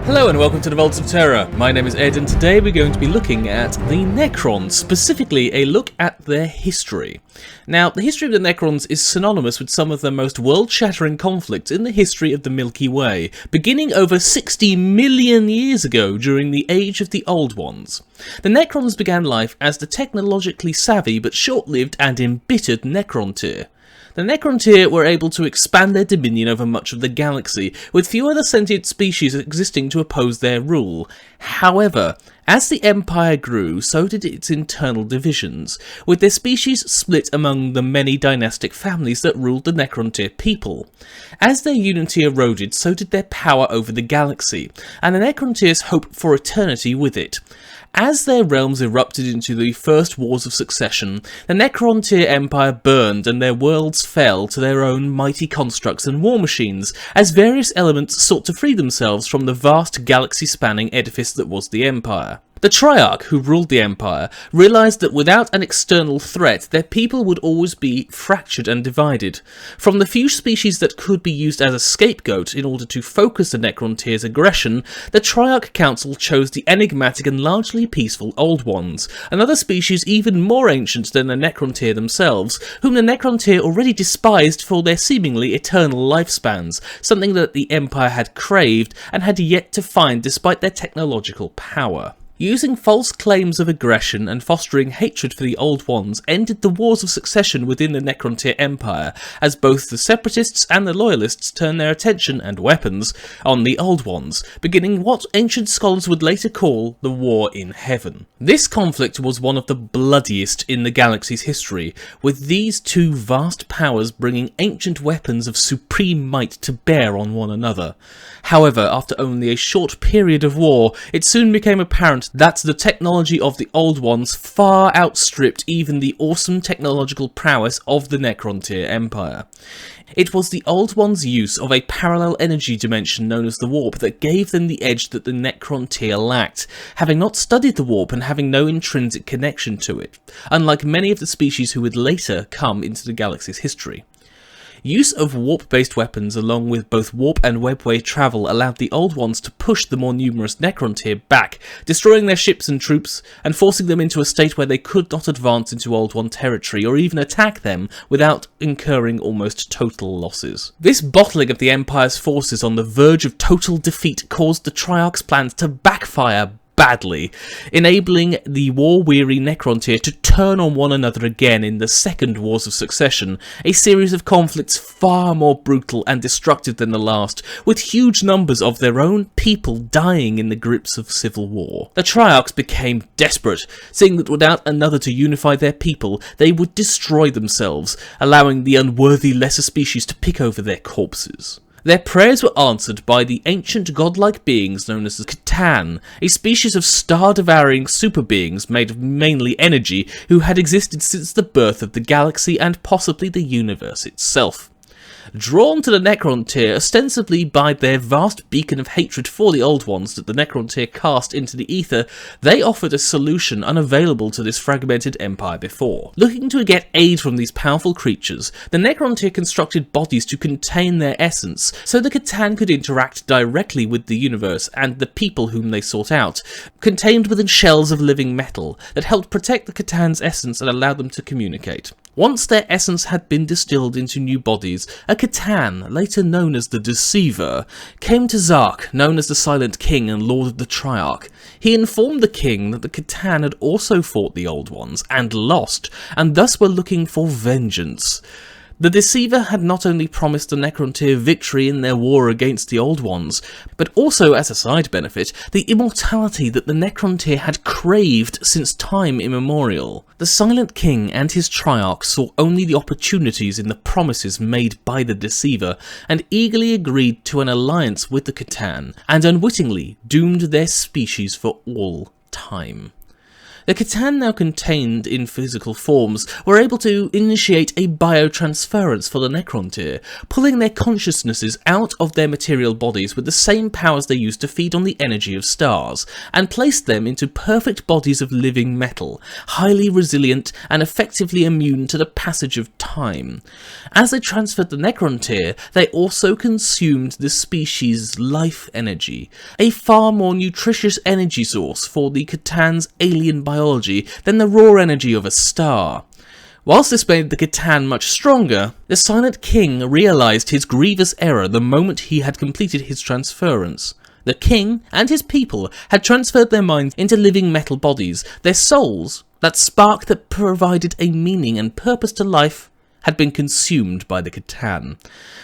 Hello and welcome to the Vaults of Terra. My name is Ed and today we're going to be looking at the Necrons, specifically a look at their history. Now, the history of the Necrons is synonymous with some of the most world-shattering conflicts in the history of the Milky Way, beginning over 60 million years ago during the Age of the Old Ones. The Necrons began life as the technologically savvy but short-lived and embittered Necrontyr. The Necrontyr were able to expand their dominion over much of the galaxy, with few other sentient species existing to oppose their rule. However, as the Empire grew, so did its internal divisions, with their species split among the many dynastic families that ruled the Necrontyr people. As their unity eroded, so did their power over the galaxy, and the Necrontyr's hope for eternity with it. As their realms erupted into the first wars of succession, the Necrontyr Empire burned and their worlds fell to their own mighty constructs and war machines, as various elements sought to free themselves from the vast galaxy-spanning edifice that was the Empire. The Triarch, who ruled the Empire, realised that without an external threat, their people would always be fractured and divided. From the few species that could be used as a scapegoat in order to focus the Necrontyr's aggression, the Triarch Council chose the enigmatic and largely peaceful Old Ones, another species even more ancient than the Necrontyr themselves, whom the Necrontyr already despised for their seemingly eternal lifespans, something that the Empire had craved and had yet to find despite their technological power. Using false claims of aggression and fostering hatred for the Old Ones ended the wars of succession within the Necrontyr Empire, as both the Separatists and the Loyalists turned their attention and weapons on the Old Ones, beginning what ancient scholars would later call the War in Heaven. This conflict was one of the bloodiest in the galaxy's history, with these two vast powers bringing ancient weapons of supreme might to bear on one another. However, after only a short period of war, it soon became apparent that the technology of the Old Ones far outstripped even the awesome technological prowess of the Necrontyr Empire. It was the Old Ones' use of a parallel energy dimension known as the Warp that gave them the edge that the Necrontyr lacked, having not studied the Warp and having no intrinsic connection to it, unlike many of the species who would later come into the galaxy's history. Use of warp-based weapons along with both warp and webway travel allowed the Old Ones to push the more numerous Necrontyr back, destroying their ships and troops, and forcing them into a state where they could not advance into Old One territory or even attack them without incurring almost total losses. This bottling of the Empire's forces on the verge of total defeat caused the Triarch's plans to backfire badly, enabling the war-weary Necrontyr to turn on one another again in the Second Wars of Succession, a series of conflicts far more brutal and destructive than the last, with huge numbers of their own people dying in the grips of civil war. The Triarchs became desperate, seeing that without another to unify their people, they would destroy themselves, allowing the unworthy lesser species to pick over their corpses. Their prayers were answered by the ancient godlike beings known as the Catan, a species of star-devouring super-beings made of mainly energy who had existed since the birth of the galaxy and possibly the universe itself. Drawn to the Necrontyr ostensibly by their vast beacon of hatred for the Old Ones that the Necrontyr cast into the ether, they offered a solution unavailable to this fragmented empire before. Looking to get aid from these powerful creatures, the Necrontyr constructed bodies to contain their essence, so the Catan could interact directly with the universe and the people whom they sought out, contained within shells of living metal that helped protect the Catan's essence and allowed them to communicate. Once their essence had been distilled into new bodies, a Catan, later known as the Deceiver, came to Zark, known as the Silent King and Lord of the Triarch. He informed the king that the Catan had also fought the Old Ones, and lost, and thus were looking for vengeance. The Deceiver had not only promised the Necrontyr victory in their war against the Old Ones, but also, as a side benefit, the immortality that the Necrontyr had craved since time immemorial. The Silent King and his Triarch saw only the opportunities in the promises made by the Deceiver, and eagerly agreed to an alliance with the Catan, and unwittingly doomed their species for all time. The Catan, now contained in physical forms, were able to initiate a biotransference for the Necrontyr, pulling their consciousnesses out of their material bodies with the same powers they used to feed on the energy of stars, and placed them into perfect bodies of living metal, highly resilient and effectively immune to the passage of time. As they transferred the Necrontyr, they also consumed the species' life energy, a far more nutritious energy source for the Catan's alien biology than the raw energy of a star. Whilst this made the Catan much stronger, the Silent King realised his grievous error the moment he had completed his transference. The king and his people had transferred their minds into living metal bodies. Their souls, that spark that provided a meaning and purpose to life, had been consumed by the Catan,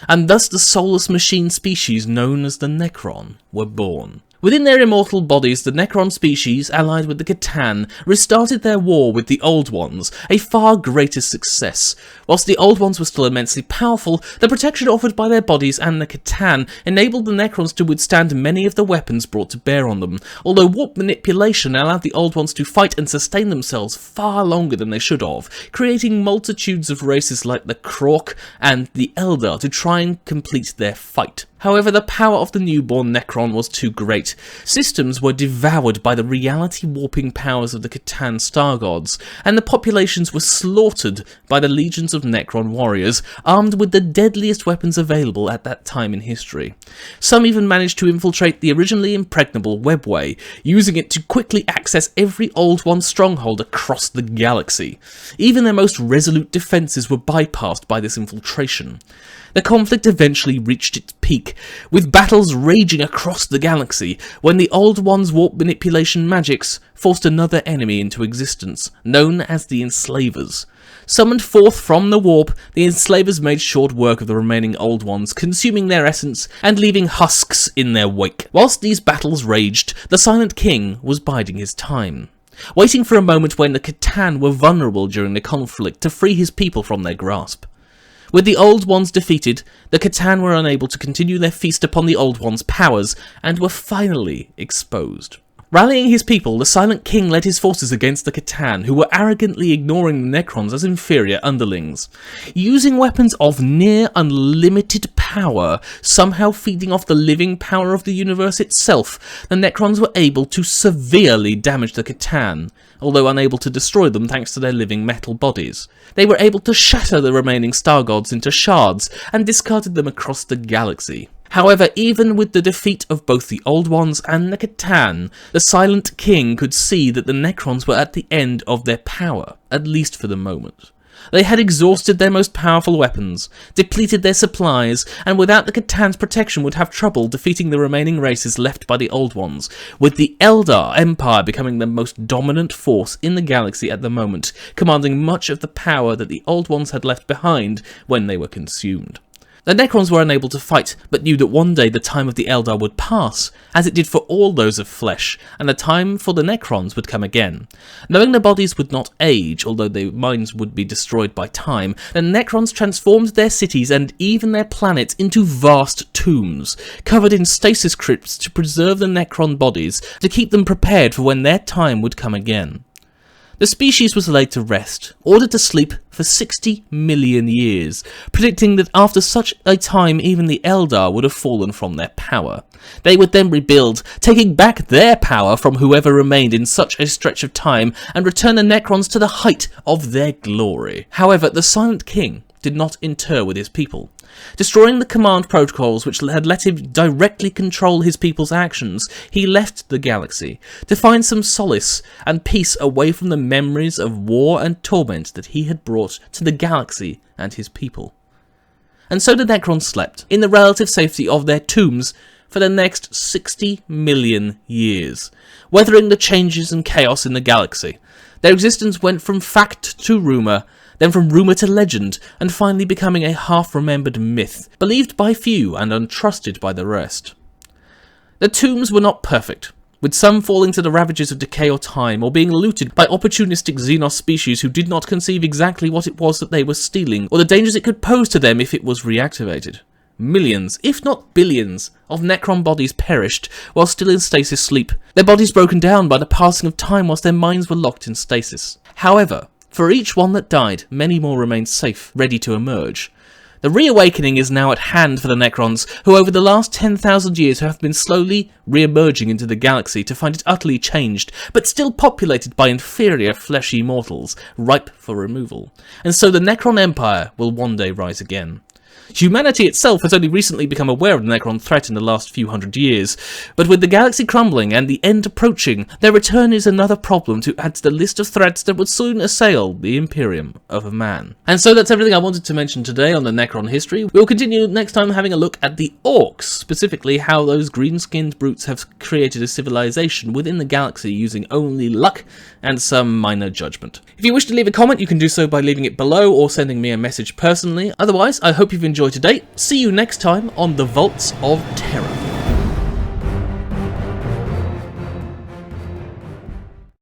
and thus the soulless machine species known as the Necron were born. Within their immortal bodies, the Necron species, allied with the Catan, restarted their war with the Old Ones, a far greater success. Whilst the Old Ones were still immensely powerful, the protection offered by their bodies and the Catan enabled the Necrons to withstand many of the weapons brought to bear on them, although warp manipulation allowed the Old Ones to fight and sustain themselves far longer than they should have, creating multitudes of races like the Krork and the Eldar to try and complete their fight. However, the power of the newborn Necron was too great. Systems were devoured by the reality-warping powers of the Catan star gods, and the populations were slaughtered by the legions of Necron warriors, armed with the deadliest weapons available at that time in history. Some even managed to infiltrate the originally impregnable webway, using it to quickly access every Old One stronghold across the galaxy. Even their most resolute defences were bypassed by this infiltration. The conflict eventually reached its peak, with battles raging across the galaxy, when the Old One's warp manipulation magics forced another enemy into existence, known as the Enslavers. Summoned forth from the warp, the Enslavers made short work of the remaining Old Ones, consuming their essence and leaving husks in their wake. Whilst these battles raged, the Silent King was biding his time, waiting for a moment when the Catan were vulnerable during the conflict to free his people from their grasp. With the Old Ones defeated, the Catan were unable to continue their feast upon the Old Ones' powers, and were finally exposed. Rallying his people, the Silent King led his forces against the Catan, who were arrogantly ignoring the Necrons as inferior underlings. Using weapons of near unlimited power, somehow feeding off the living power of the universe itself, the Necrons were able to severely damage the Catan, although unable to destroy them thanks to their living metal bodies. They were able to shatter the remaining star gods into shards and discarded them across the galaxy. However, even with the defeat of both the Old Ones and the Catan, the Silent King could see that the Necrons were at the end of their power, at least for the moment. They had exhausted their most powerful weapons, depleted their supplies, and without the Catan's protection would have trouble defeating the remaining races left by the Old Ones, with the Eldar Empire becoming the most dominant force in the galaxy at the moment, commanding much of the power that the Old Ones had left behind when they were consumed. The Necrons were unable to fight, but knew that one day the time of the Eldar would pass, as it did for all those of flesh, and the time for the Necrons would come again. Knowing their bodies would not age, although their minds would be destroyed by time, the Necrons transformed their cities and even their planets into vast tombs, covered in stasis crypts to preserve the Necron bodies, to keep them prepared for when their time would come again. The species was laid to rest, ordered to sleep for 60 million years, predicting that after such a time even the Eldar would have fallen from their power. They would then rebuild, taking back their power from whoever remained in such a stretch of time, and return the Necrons to the height of their glory. However, the Silent King did not inter with his people. Destroying the command protocols which had let him directly control his people's actions, he left the galaxy to find some solace and peace away from the memories of war and torment that he had brought to the galaxy and his people. And so the Necrons slept, in the relative safety of their tombs, for the next 60 million years, weathering the changes and chaos in the galaxy. Their existence went from fact to rumour, then from rumour to legend, and finally becoming a half-remembered myth, believed by few and untrusted by the rest. The tombs were not perfect, with some falling to the ravages of decay or time, or being looted by opportunistic Xenos species who did not conceive exactly what it was that they were stealing, or the dangers it could pose to them if it was reactivated. millions, if not billions, of Necron bodies perished while still in stasis sleep, their bodies broken down by the passing of time whilst their minds were locked in stasis. However, for each one that died, many more remained safe, ready to emerge. The reawakening is now at hand for the Necrons, who over the last 10,000 years have been slowly re-emerging into the galaxy to find it utterly changed, but still populated by inferior fleshy mortals, ripe for removal. And so the Necron Empire will one day rise again. Humanity itself has only recently become aware of the Necron threat in the last few hundred years, but with the galaxy crumbling and the end approaching, their return is another problem to add to the list of threats that would soon assail the Imperium of Man. And so that's everything I wanted to mention today on the Necron history. We'll continue next time having a look at the Orcs, specifically how those green-skinned brutes have created a civilization within the galaxy using only luck and some minor judgment. If you wish to leave a comment, you can do so by leaving it below or sending me a message personally. Otherwise, I hope you've enjoyed today. See you next time on the Vaults of Terra.